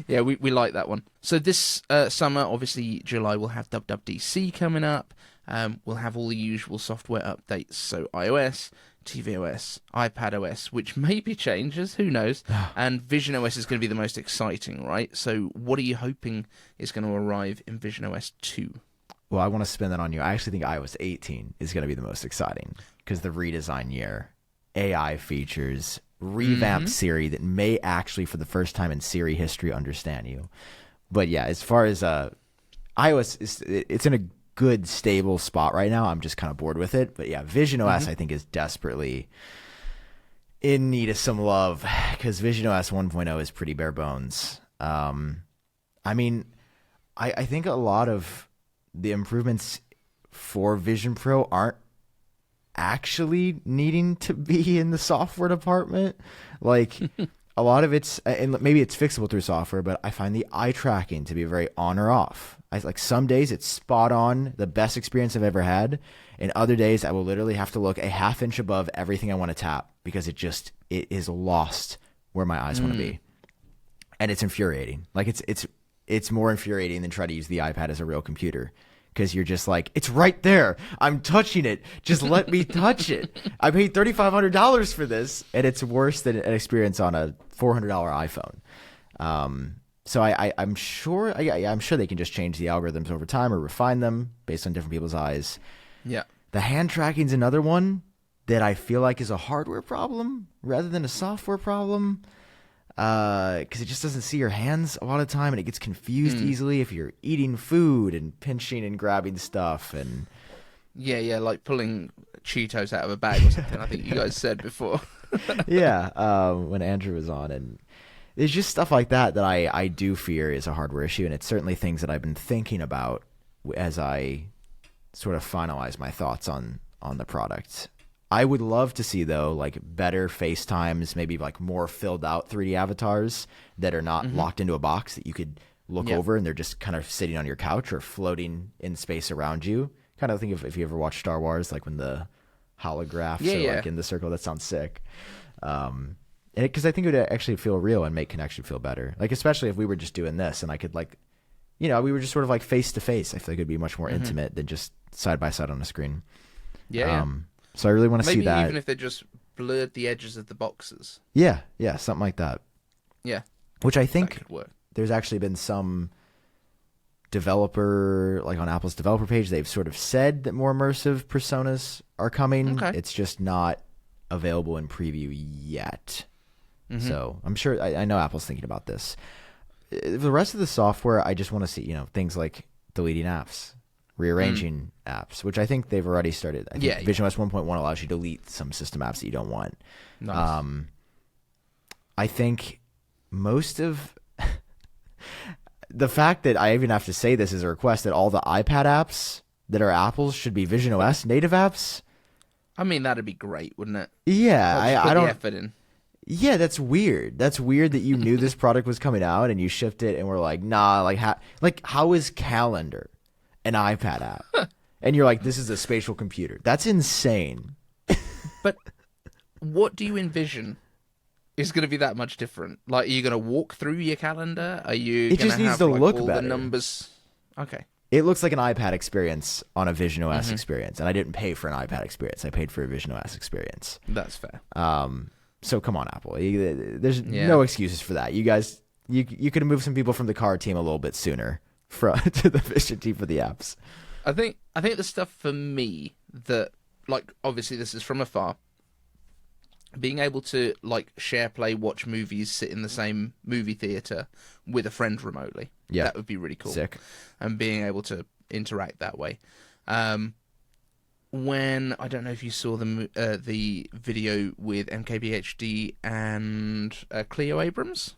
Yeah, we like that one. So this summer, obviously, July, we'll have WWDC coming up. We'll have all the usual software updates. So iOS, tvOS, iPadOS, which maybe changes, who knows. And visionOS is going to be the most exciting, right? So what are you hoping is going to arrive in visionOS 2? Well, I want to spin that on you. I actually think iOS 18 is going to be the most exciting because the redesign year, AI features, revamped Siri that may actually, for the first time in Siri history, understand you. But yeah, as far as iOS, it's in a good, stable spot right now. I'm just kind of bored with it. But yeah, visionOS, I think, is desperately in need of some love because visionOS 1.0 is pretty bare bones. I mean, I think a lot of the improvements for Vision Pro aren't actually needing to be in the software department. Like a lot of it's, and maybe it's fixable through software, but I find the eye tracking to be very on or off. Like some days it's spot on, the best experience I've ever had. And other days I will literally have to look a half inch above everything I want to tap because it is lost where my eyes want to be. And it's infuriating. Like it's more infuriating than trying to use the iPad as a real computer. Because you're just like, it's right there. I'm touching it. Just let me touch it. I paid $3,500 for this, and it's worse than an experience on a $400 iPhone. So I'm sure they can just change the algorithms over time or refine them based on different people's eyes. Yeah. The hand tracking's another one that I feel like is a hardware problem rather than a software problem. Because it just doesn't see your hands a lot of the time, and it gets confused easily if you're eating food and pinching and grabbing stuff. And yeah, like pulling Cheetos out of a bag or something. I think you guys said before. Yeah, when Andrew was on, and there's just stuff like that I do fear is a hardware issue, and it's certainly things that I've been thinking about as I sort of finalize my thoughts on the product. I would love to see, though, like better FaceTimes, maybe like more filled out 3D avatars that are not locked into a box that you could look over and they're just kind of sitting on your couch or floating in space around you. Kind of think if you ever watched Star Wars, like when the holographs are like in the circle. That sounds sick. Because I think it would actually feel real and make connection feel better. Like especially if we were just doing this and I could like, we were just sort of like face to face. I feel like it'd be much more intimate than just side by side on a screen. Yeah. So I really want to see that. Maybe even if they just blurred the edges of the boxes. Yeah, something like that. Yeah. Which I think could work. There's actually been some developer, like on Apple's developer page, they've sort of said that more immersive personas are coming. Okay. It's just not available in preview yet. So I'm sure, I know Apple's thinking about this. The rest of the software, I just want to see, things like deleting apps. Rearranging apps, which I think they've already started. I think visionOS 1.1 allows you to delete some system apps that you don't want. Nice. I think most of the fact that I even have to say this as a request that all the iPad apps that are Apple's should be visionOS native apps. I mean, that'd be great, wouldn't it? Yeah, I don't. The effort in. Yeah, that's weird. That's weird that you knew this product was coming out and you shipped it and we're like, nah, how is Calendar an iPad app? And you're like, this is a spatial computer. That's insane. But what do you envision is going to be that much different? Like, are you going to walk through your calendar? Are you it just needs to look all better. The numbers? Okay. It looks like an iPad experience on a visionOS experience. And I didn't pay for an iPad experience. I paid for a visionOS experience. That's fair. So come on, Apple. There's no excuses for that. You guys, you could have moved some people from the car team a little bit sooner to the vision team for the apps. I think the stuff for me that, like, obviously this is from afar, being able to, like, share, play, watch movies, sit in the same movie theater with a friend remotely. Yeah, that would be really cool. Sick. And being able to interact that way. When, I don't know if you saw the video with MKBHD and Cleo Abrams,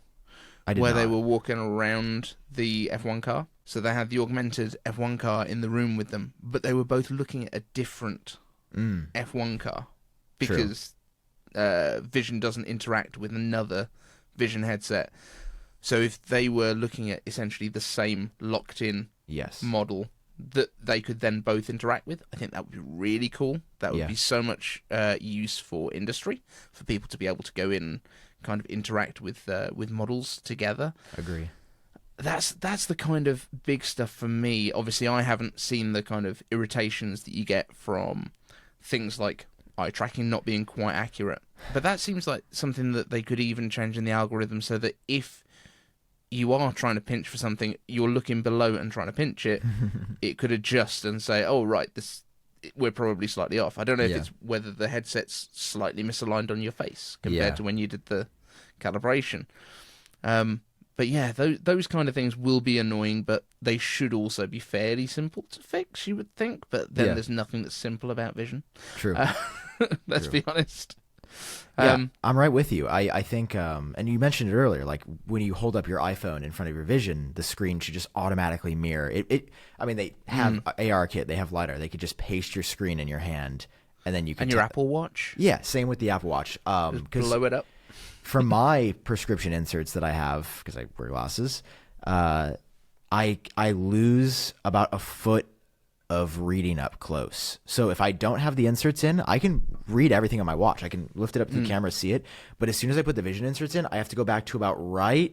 where they were walking around the F1 car. So they had the augmented F1 car in the room with them, but they were both looking at a different F1 car because Vision doesn't interact with another Vision headset. So if they were looking at essentially the same locked-in model that they could then both interact with, I think that would be really cool. That would be so much use for industry, for people to be able to go in and kind of interact with models together. Agree. That's the kind of big stuff for me. Obviously, I haven't seen the kind of irritations that you get from things like eye tracking not being quite accurate. But that seems like something that they could even change in the algorithm so that if you are trying to pinch for something, you're looking below and trying to pinch it, it could adjust and say, oh, right, we're probably slightly off. I don't know if it's whether the headset's slightly misaligned on your face compared to when you did the calibration. But yeah, those kind of things will be annoying, but they should also be fairly simple to fix, you would think. But then there's nothing that's simple about Vision. True. Let's be honest. Yeah, I'm right with you. I think, and you mentioned it earlier, like when you hold up your iPhone in front of your Vision, the screen should just automatically mirror it. I mean, they have ARKit, they have LiDAR. They could just paste your screen in your hand, and then you can. And your Apple Watch. Yeah, same with the Apple Watch. Just blow it up. For my prescription inserts that I have, because I wear glasses, I lose about a foot of reading up close. So if I don't have the inserts in, I can read everything on my watch. I can lift it up to the camera, see it. But as soon as I put the Vision inserts in, I have to go back to about right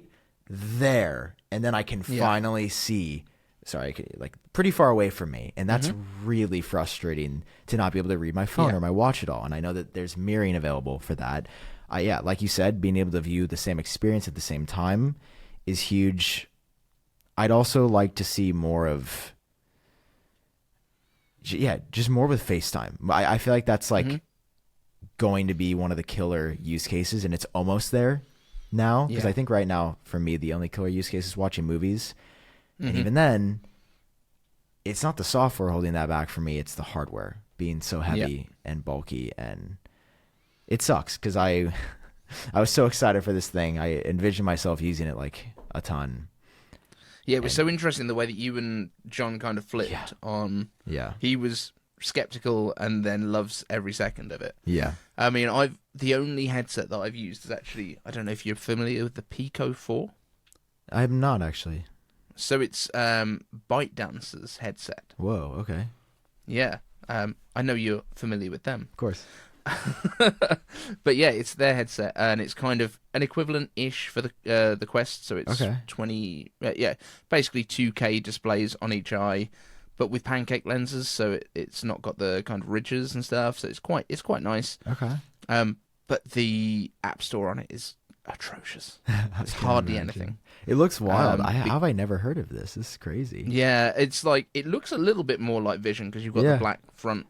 there, and then I can finally see. Sorry, like pretty far away from me, and that's really frustrating to not be able to read my phone or my watch at all. And I know that there's mirroring available for that. Like you said, being able to view the same experience at the same time is huge. I'd also like to see more of, just more with FaceTime. I feel like that's like going to be one of the killer use cases, and it's almost there now. Because I think right now, for me, the only killer use case is watching movies. And even then, it's not the software holding that back for me. It's the hardware being so heavy and bulky, and it sucks because I was so excited for this thing. I envisioned myself using it like a ton. Yeah, it was so interesting the way that you and John kind of flipped on. Yeah. He was skeptical and then loves every second of it. Yeah. I mean, the only headset that I've used is actually, I don't know if you're familiar with the Pico 4. I'm not actually. So it's ByteDance's headset. Whoa, okay. Yeah. I know you're familiar with them. Of course. But yeah, it's their headset, and it's kind of an equivalent-ish for the Quest. So it's 20, basically 2K displays on each eye, but with pancake lenses, so it's not got the kind of ridges and stuff. So it's quite nice. Okay. But the App Store on it is atrocious. It's hardly anything. It looks wild. How have I never heard of this? This is crazy. Yeah, it's like it looks a little bit more like Vision because you've got the black front.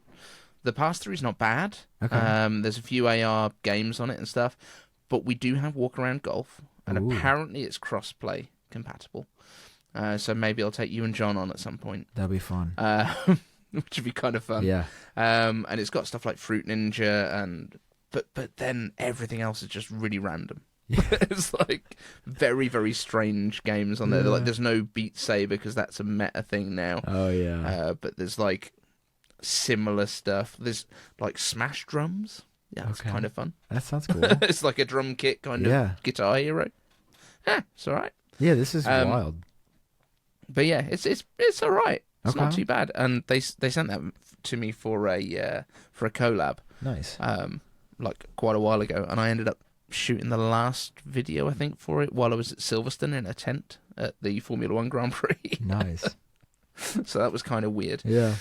The pass-through is not bad. Okay. There's a few AR games on it and stuff, but we do have walk-around golf, and apparently it's cross-play compatible. So maybe I'll take you and John on at some point. That'll be fun. Which would be kind of fun. Yeah. And it's got stuff like Fruit Ninja, but then everything else is just really random. Yeah. It's like very, very strange games on there. Like there's no Beat Saber because that's a meta thing now. Oh yeah. But there's like similar stuff. There's like Smash drums. Yeah, it's kind of fun. That sounds cool. It's like a drum kit kind of Guitar Hero. It's all right. Yeah, this is wild. But yeah, it's all right. It's not too bad. And they sent that to me for a collab. Nice. Like quite a while ago, and I ended up shooting the last video I think for it while I was at Silverstone in a tent at the Formula 1 Grand Prix. Nice. So that was kind of weird. Yeah.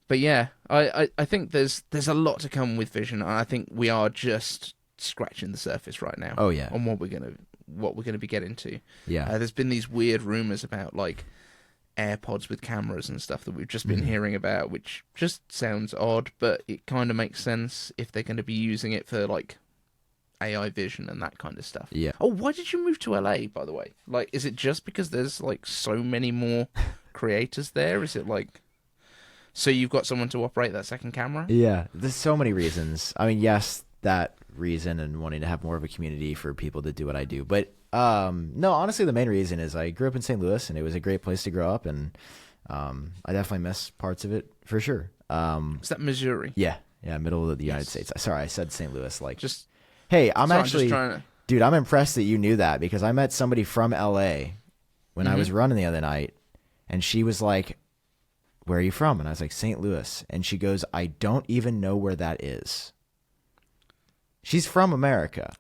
But yeah, I think there's a lot to come with vision, and I think we are just scratching the surface right now. Oh yeah. On what we're gonna be getting to. Yeah. There's been these weird rumors about like AirPods with cameras and stuff that we've just been hearing about, which just sounds odd, but it kind of makes sense if they're going to be using it for like AI vision and that kind of stuff. Yeah. Oh, why did you move to LA, by the way? Like, is it just because there's like so many more creators there? Is it like so you've got someone to operate that second camera? Yeah. There's so many reasons. I mean, yes, that reason and wanting to have more of a community for people to do what I do, but no, honestly, the main reason is I grew up in St. Louis, and it was a great place to grow up, and I definitely miss parts of it for sure. Is that Missouri? Yeah, middle of the United States. Sorry, I said St. Louis. Like, Just hey, I'm sorry, actually, just trying to... dude, I'm impressed that you knew that because I met somebody from LA when I was running the other night, and she was like, "Where are you from?" And I was like, "St. Louis," and she goes, "I don't even know where that is." She's from America.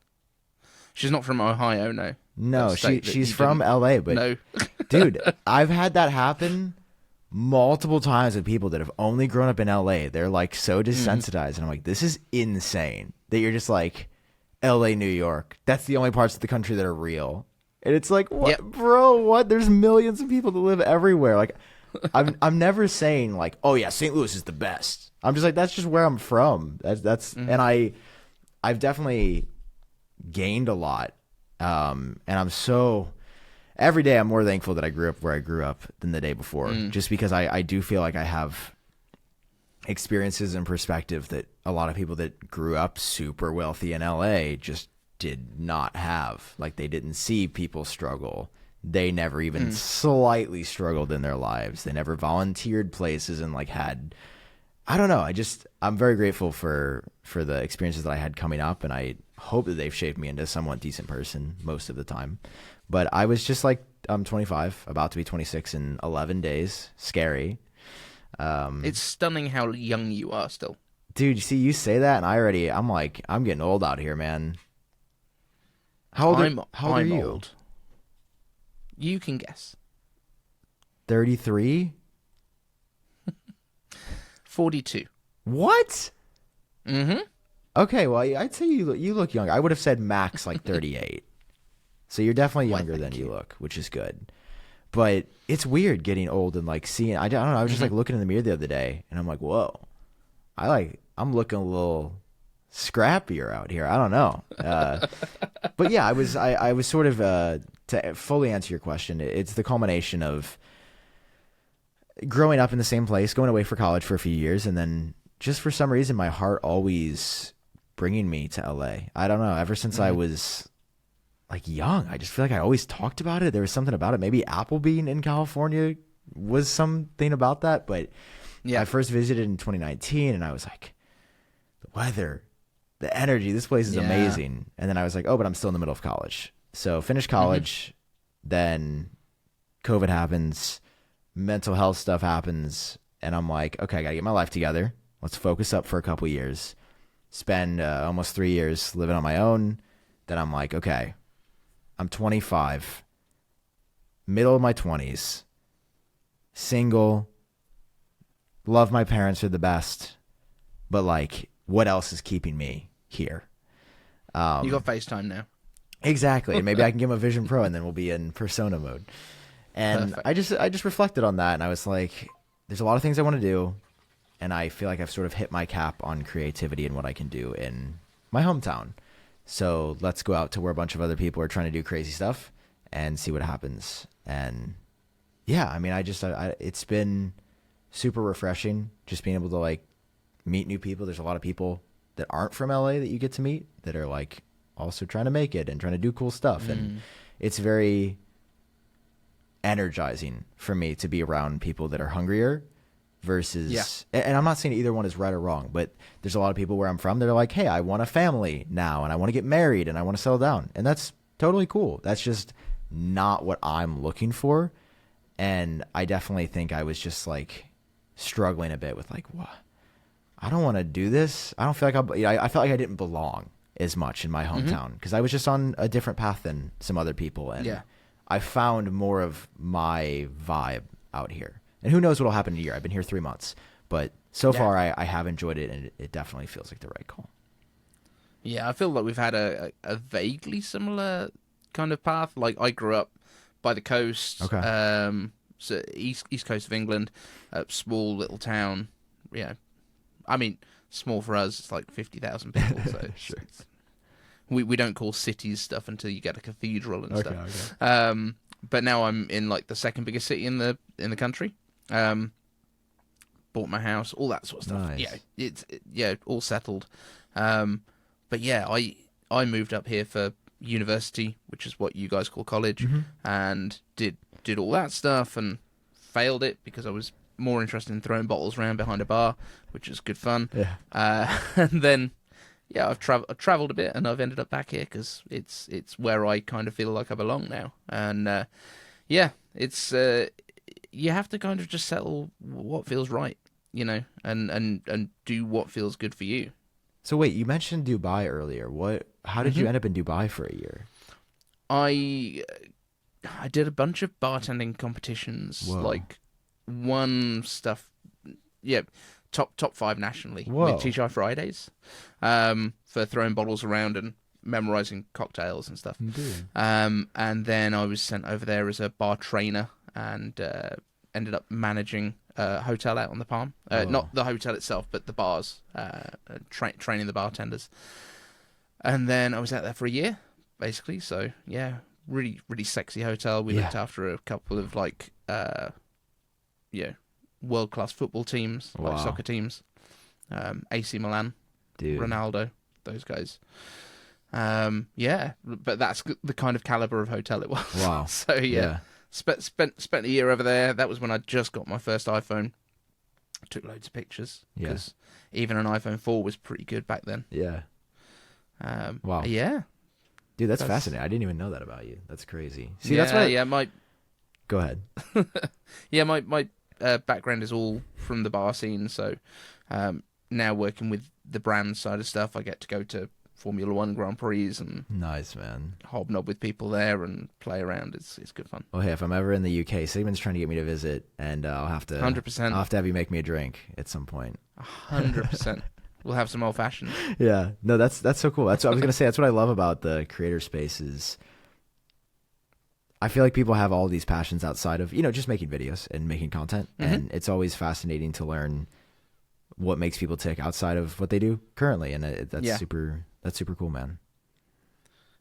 She's not from Ohio, no. No, That she's you from didn't- LA, but No. dude, I've had that happen multiple times with people that have only grown up in LA. They're like so desensitized, and I'm like, this is insane that you're just like LA, New York. That's the only parts of the country that are real. And it's like, what, Yep. bro? What? There's millions of people that live everywhere. Like, I'm never saying like, oh yeah, St. Louis is the best. I'm just like, that's just where I'm from. And I've definitely gained a lot. And I'm so every day I'm more thankful that I grew up where I grew up than the day before, just because I do feel like I have experiences and perspective that a lot of people that grew up super wealthy in LA just did not have. Like, they didn't see people struggle. They never even slightly struggled in their lives. They never volunteered places and like had, I don't know. I'm very grateful for the experiences that I had coming up, and I hope that they've shaped me into a somewhat decent person most of the time. But I was just like, I'm 25, about to be 26 in 11 days. Scary. It's stunning how young you are still. Dude, you see, you say that, and I'm like, I'm getting old out here, man. How old are you? Old. You can guess. 33? 42. What? Mm-hmm. Okay, well, I'd say you look young. I would have said max like 38. So you're definitely younger than you look, which is good. But it's weird getting old and like seeing. I don't know. I was just like looking in the mirror the other day, and I'm like, whoa, I'm looking a little scrappier out here. I don't know. But yeah, I was sort of to fully answer your question. It's the culmination of growing up in the same place, going away for college for a few years, and then just for some reason, my heart always bringing me to LA. I don't know. Ever since I was like young, I just feel like I always talked about it. There was something about it. Maybe Apple being in California was something about that. But yeah, I first visited in 2019, and I was like, the weather, the energy, this place is amazing. And then I was like, oh, but I'm still in the middle of college. So finished college, then COVID happens, mental health stuff happens, and I'm like, okay, I got to get my life together. Let's focus up for a couple years. Spend almost 3 years living on my own. Then I'm like, okay, I'm 25, middle of my 20s, single, love my parents are the best, but like, what else is keeping me here? You got FaceTime now. Exactly. Maybe I can give him a Vision Pro, and then we'll be in persona mode. And perfect. I just reflected on that, and I was like, there's a lot of things I want to do, and I feel like I've sort of hit my cap on creativity and what I can do in my hometown. So let's go out to where a bunch of other people are trying to do crazy stuff and see what happens. And yeah, I mean, it's been super refreshing just being able to like meet new people. There's a lot of people that aren't from LA that you get to meet that are like also trying to make it and trying to do cool stuff. And it's very energizing for me to be around people that are hungrier versus, and I'm not saying either one is right or wrong, but there's a lot of people where I'm from that are like, hey, I want a family now, and I want to get married, and I want to settle down. And that's totally cool. That's just not what I'm looking for. And I definitely think I was just like struggling a bit with like, what? I don't want to do this. I don't feel like I felt like I didn't belong as much in my hometown because I was just on a different path than some other people. And I found more of my vibe out here. And who knows what will happen in a year. I've been here 3 months, but so far I have enjoyed it, and it definitely feels like the right call. Yeah, I feel like we've had a vaguely similar kind of path. Like, I grew up by the coast, so east coast of England, a small little town. Yeah, I mean, small for us, it's like 50,000 people. So Sure. we don't call cities stuff until you get a cathedral and stuff. Okay. But now I'm in like the second biggest city in the country. Bought my house, all that sort of stuff. Nice. Yeah, it's all settled. But yeah, I moved up here for university, which is what you guys call college, and did all that stuff and failed it because I was more interested in throwing bottles around behind a bar, which is good fun. Yeah. And then, yeah, I've traveled a bit, and I've ended up back here because it's where I kind of feel like I belong now. And yeah, it's you have to kind of just settle what feels right, you know, and do what feels good for you. So wait, you mentioned Dubai earlier. How did you end up in Dubai for a year? I did a bunch of bartending competitions. Whoa. Like, won stuff, yeah, top 5 nationally. Whoa. With TGI Fridays, for throwing bottles around and memorizing cocktails and stuff. Indeed. And then I was sent over there as a bar trainer and ended up managing a hotel out on the Palm. Not the hotel itself, but the bars, training the bartenders. And then I was out there for a year, basically. So yeah, really, really sexy hotel. We looked after a couple of like, world-class football teams, like soccer teams, AC Milan, Dude. Ronaldo, those guys. Yeah, but that's the kind of caliber of hotel it was. Wow. So yeah. Spent a year over there. That was when I just got my first iPhone. Took loads of pictures because even an iPhone 4 was pretty good back then. Yeah. Wow. Yeah. Dude, that's fascinating. I didn't even know that about you. That's crazy. See, yeah, that's why. my Go ahead. yeah, my background is all from the bar scene. So now working with the brand side of stuff, I get to go to Formula One Grand Prix and Nice, man. hobnob with people there and play around. It's good fun. Well, hey, if I'm ever in the UK, Sigmund's trying to get me to visit, and I'll have to 100%. I'll have to have you make me a drink at some point. 100%. We'll have some old fashioned. Yeah, no, that's so cool. That's what I was gonna say. That's what I love about the creator space is I feel like people have all these passions outside of just making videos and making content, and it's always fascinating to learn what makes people tick outside of what they do currently, and that's super cool, man.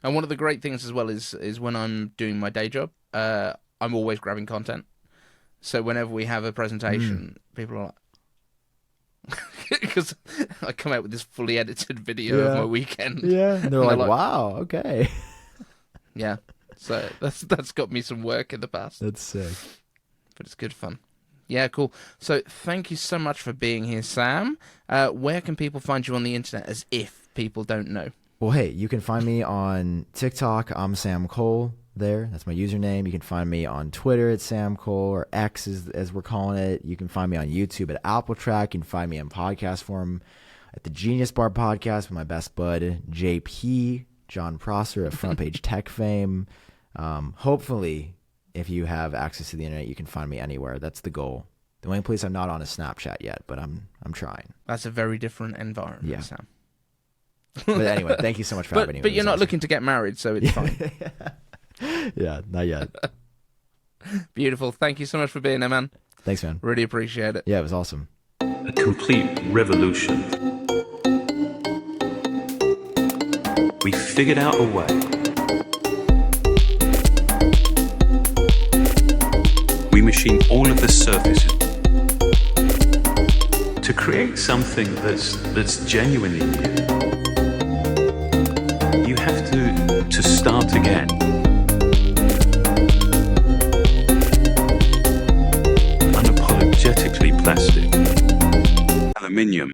And one of the great things as well is when I'm doing my day job, I'm always grabbing content. So whenever we have a presentation, people are like, because I come out with this fully edited video of my weekend. Yeah, and they're like, wow, okay. Yeah, so that's got me some work in the past. That's sick. But it's good fun. Yeah, cool. So thank you so much for being here, Sam. Where can people find you on the internet, as if people don't know? Well, hey, you can find me on TikTok. I'm Sam Kohl there. That's my username. You can find me on Twitter at Sam Kohl, or X as we're calling it. You can find me on YouTube at AppleTrack. You can find me in podcast form at the Genius Bar Podcast with my best bud, JP, John Prosser of Front Page Tech fame. Hopefully, if you have access to the internet, you can find me anywhere. That's the goal. The only place I'm not on is Snapchat yet, but I'm trying. That's a very different environment, Sam. But anyway, thank you so much for having me. But you're not looking to get married, so it's fine. Yeah, not yet. Beautiful. Thank you so much for being there, man. Thanks, man. Really appreciate it. Yeah, it was awesome. A complete revolution. We figured out a way. We machine all of the surfaces to create something that's genuinely new. You have to start again. Unapologetically plastic. Aluminium.